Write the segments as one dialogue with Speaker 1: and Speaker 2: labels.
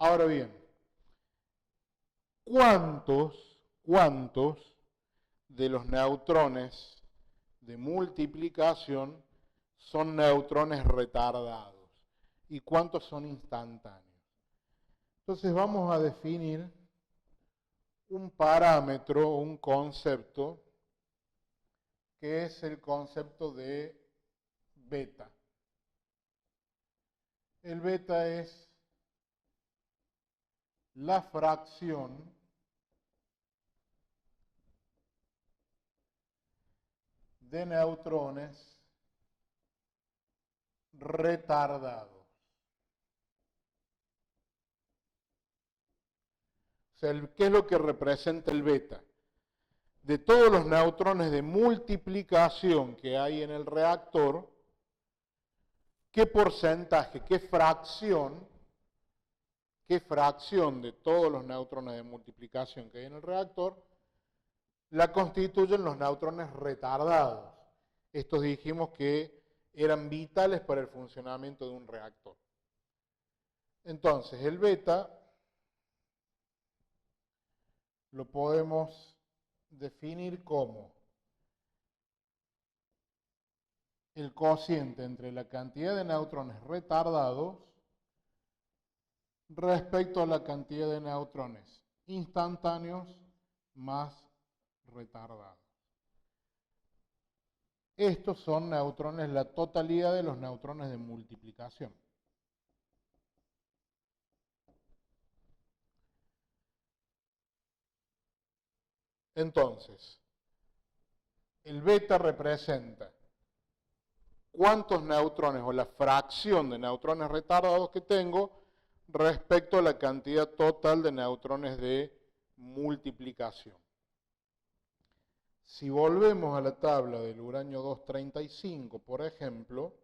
Speaker 1: Ahora bien, ¿cuántos de los neutrones de multiplicación son neutrones retardados? ¿Y cuántos son instantáneos? Entonces vamos a definir un parámetro, un concepto, que es el concepto de beta. El beta es la fracción de neutrones retardados. O sea, ¿qué es lo que representa el beta? De todos los neutrones de multiplicación que hay en el reactor, ¿qué porcentaje, qué fracción de todos los neutrones de multiplicación que hay en el reactor la constituyen los neutrones retardados? Estos dijimos que eran vitales para el funcionamiento de un reactor. Entonces, el beta lo podemos definir como el cociente entre la cantidad de neutrones retardados respecto a la cantidad de neutrones instantáneos más retardados. Estos son neutrones, la totalidad de los neutrones de multiplicación. Entonces, el beta representa cuántos neutrones o la fracción de neutrones retardados que tengo respecto a la cantidad total de neutrones de multiplicación. Si volvemos a la tabla del uranio 235, por ejemplo,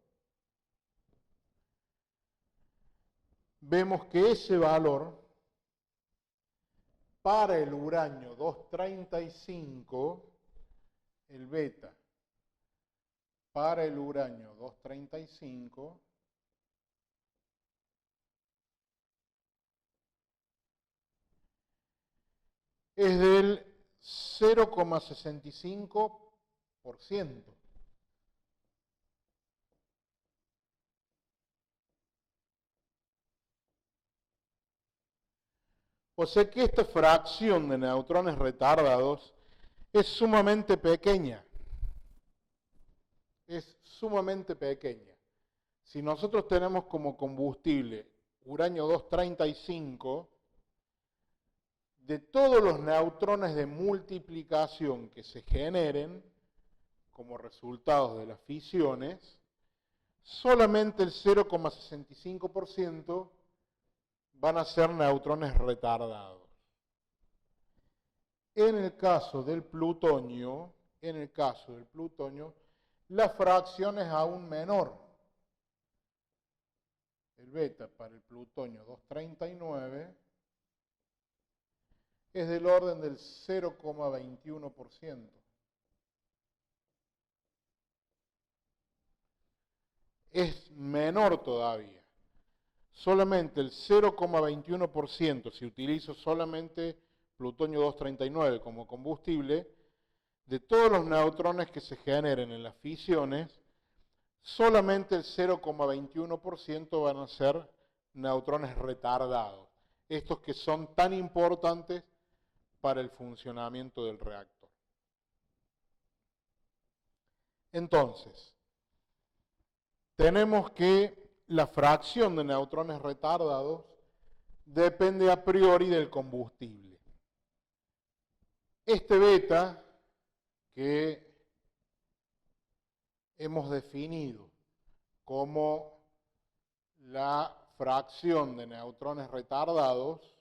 Speaker 1: vemos que ese valor para el uranio 235, el beta, para el uranio 235, es del 0,65%. O sea que esta fracción de neutrones retardados es sumamente pequeña. Es sumamente pequeña. Si nosotros tenemos como combustible uranio 235, de todos los neutrones de multiplicación que se generen como resultados de las fisiones, solamente el 0,65% van a ser neutrones retardados. En el caso del plutonio, la fracción es aún menor. El beta para el plutonio 239 es del orden del 0,21%. Es menor todavía. Solamente el 0,21%, si utilizo solamente plutonio 239 como combustible, de todos los neutrones que se generen en las fisiones, solamente el 0,21% van a ser neutrones retardados. Estos que son tan importantes para el funcionamiento del reactor. Entonces, tenemos que la fracción de neutrones retardados depende a priori del combustible. Este beta que hemos definido como la fracción de neutrones retardados,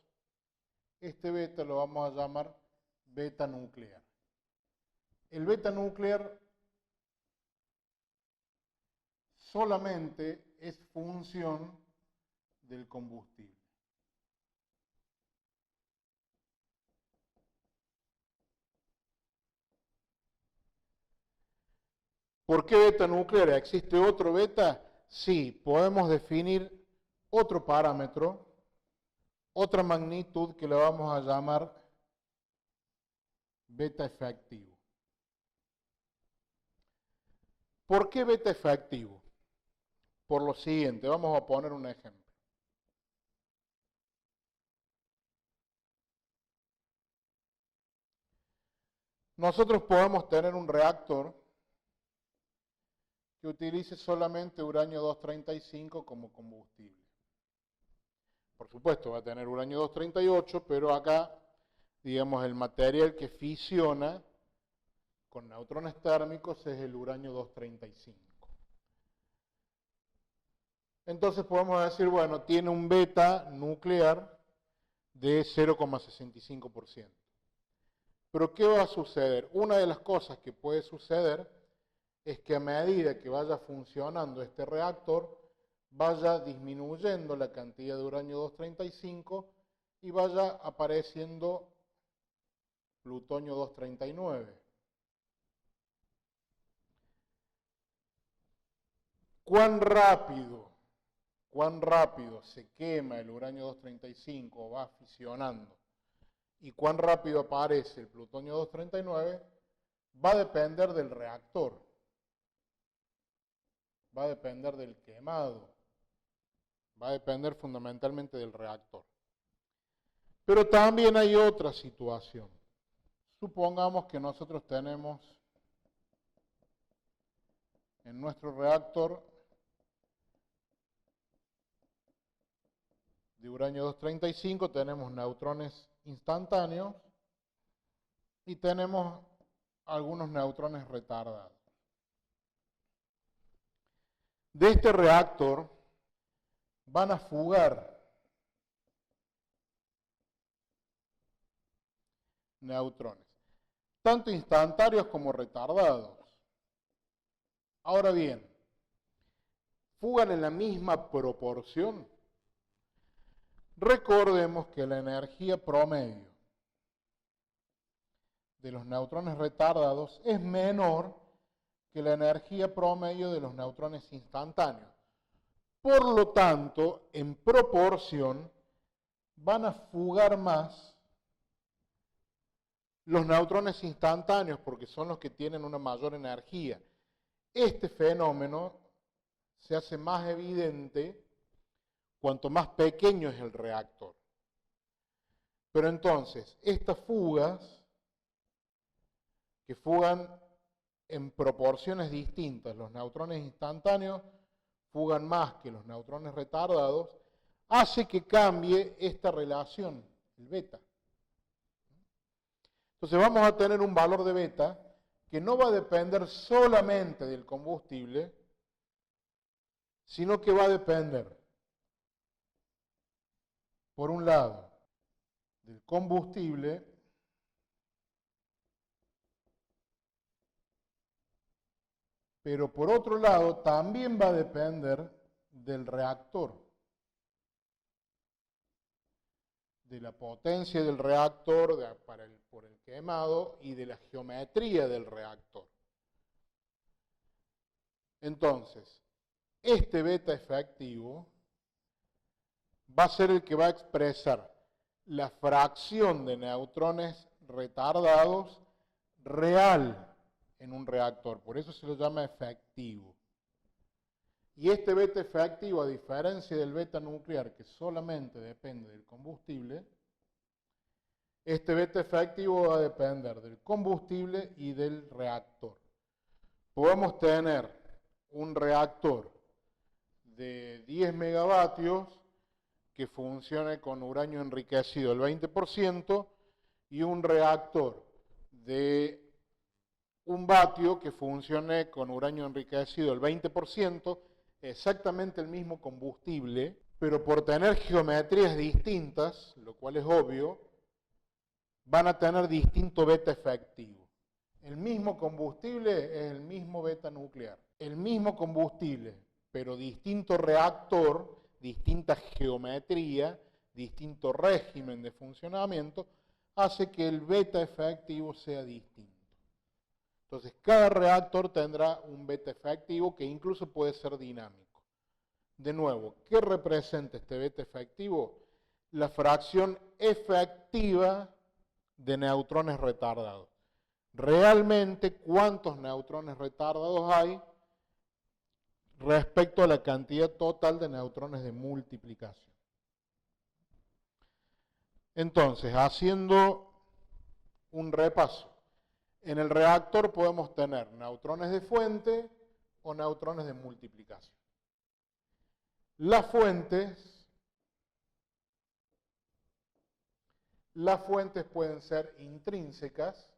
Speaker 1: este beta lo vamos a llamar beta nuclear. El beta nuclear solamente es función del combustible. ¿Por qué beta nuclear? ¿Existe otro beta? Sí, podemos definir otro parámetro otra magnitud que le vamos a llamar beta efectivo. ¿Por qué beta efectivo? Por lo siguiente, vamos a poner un ejemplo. Nosotros podemos tener un reactor que utilice solamente uranio 235 como combustible. Por supuesto, va a tener uranio 238, pero acá, digamos, el material que fisiona con neutrones térmicos es el uranio 235. Entonces podemos decir, bueno, tiene un beta nuclear de 0,65%. Pero ¿qué va a suceder? Una de las cosas que puede suceder es que a medida que vaya funcionando este reactor, vaya disminuyendo la cantidad de uranio 235 y vaya apareciendo plutonio 239. ¿Cuán rápido se quema el uranio 235 o va fisionando y cuán rápido aparece el plutonio 239? Va a depender del reactor, va a depender del quemado, va a depender fundamentalmente del reactor. Pero también hay otra situación. Supongamos que nosotros tenemos en nuestro reactor de uranio 235, tenemos neutrones instantáneos y tenemos algunos neutrones retardados. De este reactor van a fugar neutrones, tanto instantáneos como retardados. Ahora bien, ¿fugan en la misma proporción? Recordemos que la energía promedio de los neutrones retardados es menor que la energía promedio de los neutrones instantáneos. Por lo tanto, en proporción, van a fugar más los neutrones instantáneos porque son los que tienen una mayor energía. Este fenómeno se hace más evidente cuanto más pequeño es el reactor. Pero entonces, estas fugas, que fugan en proporciones distintas, los neutrones instantáneos fugan más que los neutrones retardados, hace que cambie esta relación, el beta. Entonces vamos a tener un valor de beta que no va a depender solamente del combustible, sino que va a depender, por un lado, del combustible, pero por otro lado también va a depender del reactor, de la potencia del reactor por el quemado y de la geometría del reactor. Entonces, este beta efectivo va a ser el que va a expresar la fracción de neutrones retardados real en un reactor, por eso se lo llama efectivo. Y este beta efectivo, a diferencia del beta nuclear, que solamente depende del combustible, este beta efectivo va a depender del combustible y del reactor. Podemos tener un reactor de 10 megavatios que funcione con uranio enriquecido el 20% y un reactor de 1 vatio que funcione con uranio enriquecido el 20%, exactamente el mismo combustible, pero por tener geometrías distintas, lo cual es obvio, van a tener distinto beta efectivo. El mismo combustible es el mismo beta nuclear. El mismo combustible, pero distinto reactor, distinta geometría, distinto régimen de funcionamiento, hace que el beta efectivo sea distinto. Entonces, cada reactor tendrá un beta efectivo que incluso puede ser dinámico. De nuevo, ¿qué representa este beta efectivo? la fracción efectiva de neutrones retardados. Realmente, ¿cuántos neutrones retardados hay respecto a la cantidad total de neutrones de multiplicación? Entonces, haciendo un repaso, en el reactor podemos tener neutrones de fuente o neutrones de multiplicación. Las fuentes pueden ser intrínsecas,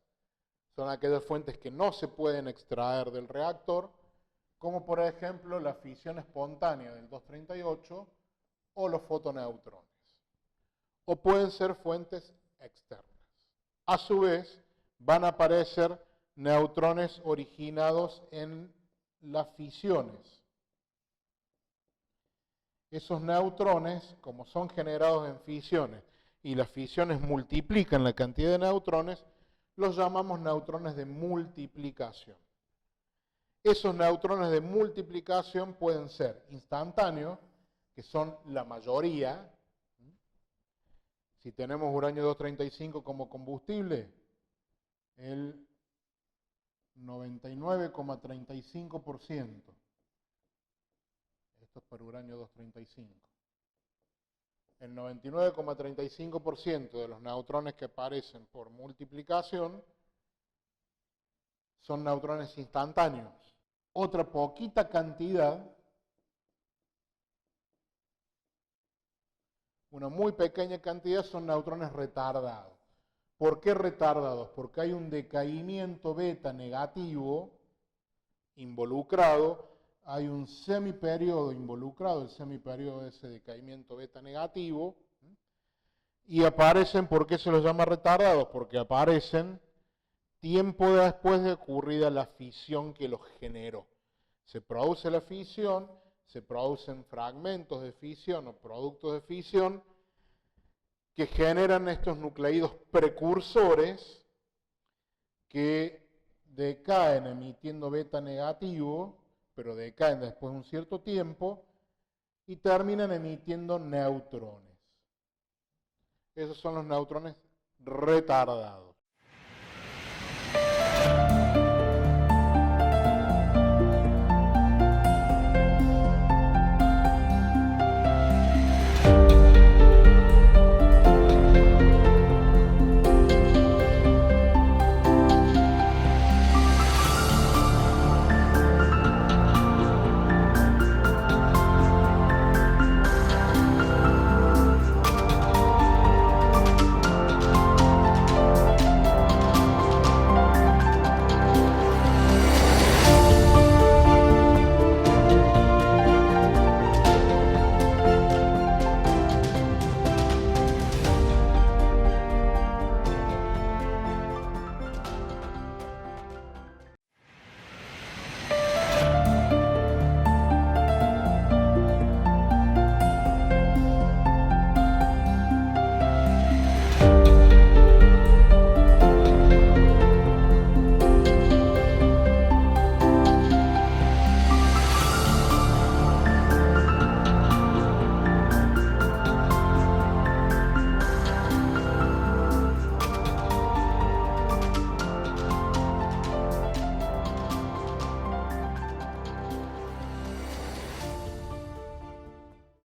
Speaker 1: son aquellas fuentes que no se pueden extraer del reactor, como por ejemplo la fisión espontánea del 238 o los fotoneutrones. O pueden ser fuentes externas. A su vez, van a aparecer neutrones originados en las fisiones. Esos neutrones, como son generados en fisiones, y las fisiones multiplican la cantidad de neutrones, los llamamos neutrones de multiplicación. Esos neutrones de multiplicación pueden ser instantáneos, que son la mayoría. Si tenemos uranio 235 como combustible, el 99,35%. Esto es para uranio 235. El 99,35% de los neutrones que aparecen por multiplicación son neutrones instantáneos. Otra poquita cantidad, una muy pequeña cantidad, son neutrones retardados. ¿Por qué retardados? Porque hay un decaimiento beta negativo involucrado, hay un semiperiodo involucrado, el semiperiodo de ese decaimiento beta negativo, y aparecen, ¿por qué se los llama retardados? Porque aparecen tiempo después de ocurrida la fisión que los generó. Se produce la fisión, se producen fragmentos de fisión o productos de fisión que generan estos nucleídos precursores que decaen emitiendo beta negativo, pero decaen después de un cierto tiempo y terminan emitiendo neutrones. Esos son los neutrones retardados.